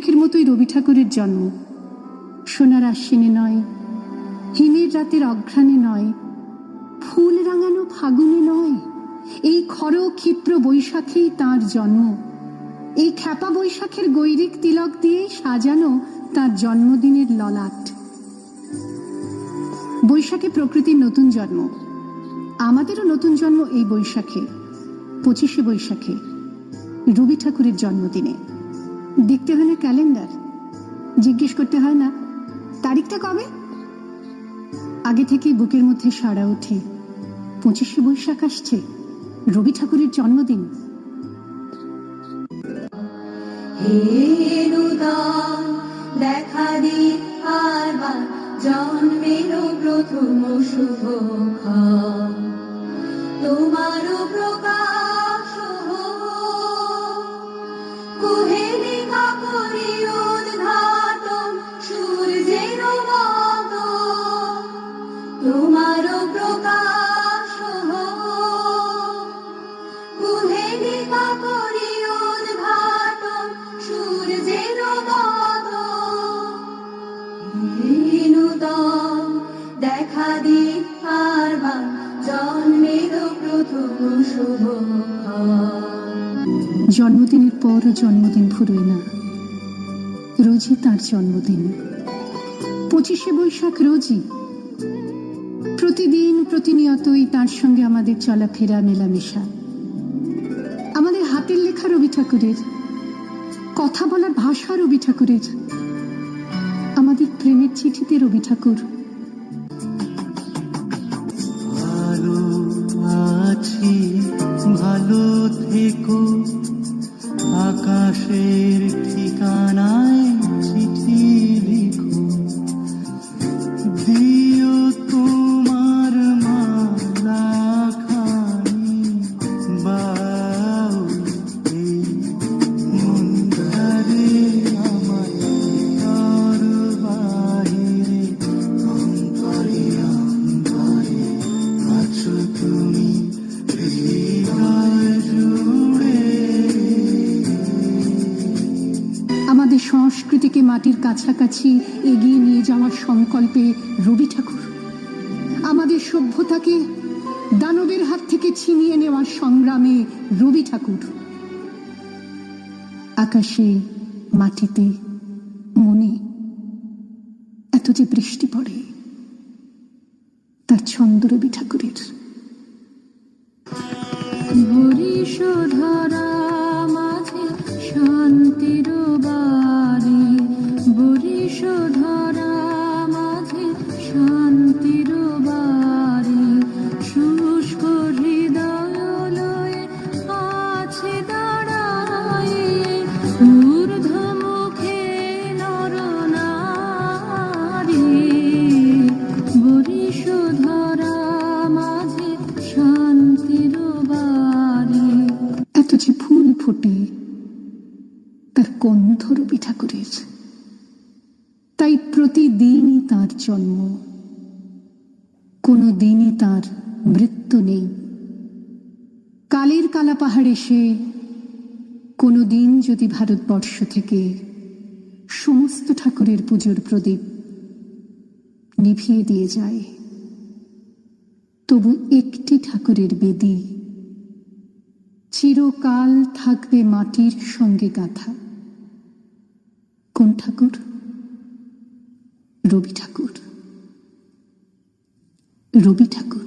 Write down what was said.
বৈশাখের মতোই রবি ঠাকুরের জন্ম। সোনার আশ্বিনে নয়, হিমের রাতের অঘ্রাণে নয়, ফুল রাঙানো ফাগুনে নয়, এই খর ক্ষিপ্র বৈশাখেই তাঁর জন্ম। এই খ্যাপা বৈশাখের গৈরিক তিলক দিয়ে সাজানো তাঁর জন্মদিনের ললাট। বৈশাখে প্রকৃতির নতুন জন্ম, আমাদেরও নতুন জন্ম এই বৈশাখে, 25শে বৈশাখে, রবি ঠাকুরের জন্মদিনে। দেখতে হয় না ক্যালেন্ডার, জিজ্ঞেস করতে হয় না তারিখটা কবে, আগে থেকেই বুকের মধ্যে সাড়া ওঠে 25শে বৈশাখ আসছে, রবি ঠাকুরের জন্মদিন। দেখা দি আর জন্মের প্রথম শুভক্ষণ, তোমার প্রকাশ কুহেলিকা করি উদ্ঘাটন সূর্যের মত, তোমার প্রকাশ কুহেলিকা করি উদ্ঘাটন সূর্যের মত। দেখা দি আর জন্মের প্রথম শুভক্ষণ। জন্মদিনের পর জন্মদিন ফুরোয় না, রোজই তার জন্মদিন। 25শে বৈশাখ রোজই, প্রতিদিন প্রতিনিয়তই তার সঙ্গে আমাদের চলাফেরা মেলামেশা। আমাদের হাতের লেখা রবি ঠাকুরের, কথা বলার ভাষা রবি ঠাকুরের, আমাদের প্রেমের চিঠিতে রবি ঠাকুর। ভালো আছি, ভালো থেকো, আকাশের ঠিকানায় চিঠি লিখো, দিও তোমার মালাখানি, বাউলে মন্দারে আমার ঘর বাহিরে, অন্তরে অন্তরে আছো তুমি হৃদয় জুড়ে। আমাদের সংস্কৃতিকে মাটির কাছাকাছি এগিয়ে নিয়ে যাওয়ার সংকল্পে রবি ঠাকুর, আমাদের সভ্যতাকে দানবের হাত থেকে ছিনিয়ে নেওয়ার সংগ্রামে রবি ঠাকুর। আকাশে, মাটিতে, মনে এত যে বৃষ্টি পড়ে, তার ছন্দ রবি ঠাকুরের। বরিশধরা মাঝে শান্তির বাড়ি, বরিশধরা মাঝে শান্তির বাড়ি, শুষ্ক হৃদয় লয়ে আছে দাঁড়ায়, ঊর্ধ্বমুখে নরনারী, বরিশধরা মাঝে শান্তির বাড়ি। এত যে ফুল ফোটে, তার গন্ধ রবি ঠাকুরের। তাই প্রতিদিনই তার জন্ম, কোনো দিনই তার মৃত্যু নেই। কালের কালা পাহাড় এসে কোনো দিন যদি ভারতবর্ষ থেকে সমস্ত ঠাকুরের পুজোর প্রদীপ নিভিয়ে দিয়ে যায়, তবু একটি ঠাকুরের বেদী চিরকাল থাকবে মাটির সঙ্গে গাঁথা। কোন ঠাকুর? রবি ঠাকুর। রবি ঠাকুর।